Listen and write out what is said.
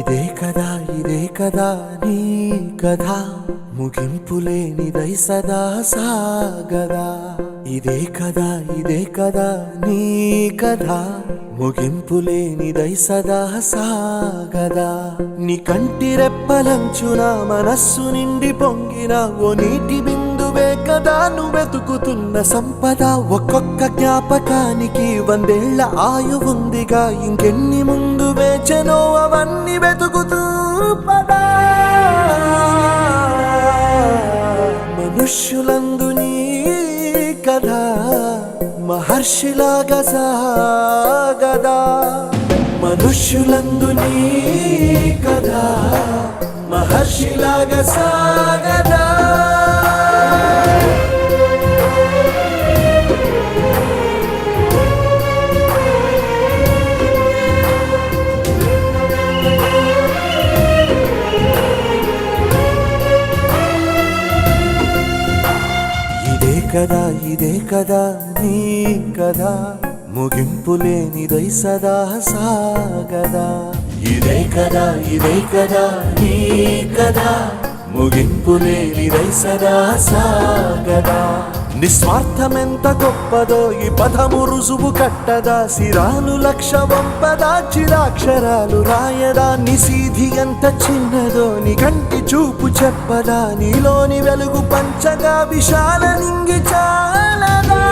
ఇదే కదా నీ కథ ముగింపులేనిదై సదా సాగదా ఇదే కదా నీ కథ ముగింపులేనిదై సదా సాగదా నీ కంటి రెప్పలంచున మనస్సు నిండి పొంగిన ఓ నీటి బిందువే కదా నువ్వెతుకుతున్న సంపద ఒక్కొక్క జ్ఞాపకానికి 100 ఏళ్ల ఆయువుందిగా ఇంకెన్ని ముందు వేచెనో అవన్నీ వెతుకుతూ పదా మనుష్యులందు నీ కథ మహర్షిలాగా సాగదా మనుష్యులందు నీ కథ మహర్షిలాగా సాగదా ఇదే కదా నీ కథ ముగింపులేనిదై సదా సాగదా ఇదే కదా నీ కథ ముగింపులేనిదై సదా సాగదా నిస్వార్థమెంత గొప్పదో ఈ పదము రుజువు కట్టదా సిరాలు లక్ష వంపదా చిరాక్షరాలు రాయదా నిసీధి ఎంత చిన్నదో నీ కంటి చూపు చెప్పదా నీలోని వెలుగు పంచగా విశాల నింగి చాలదా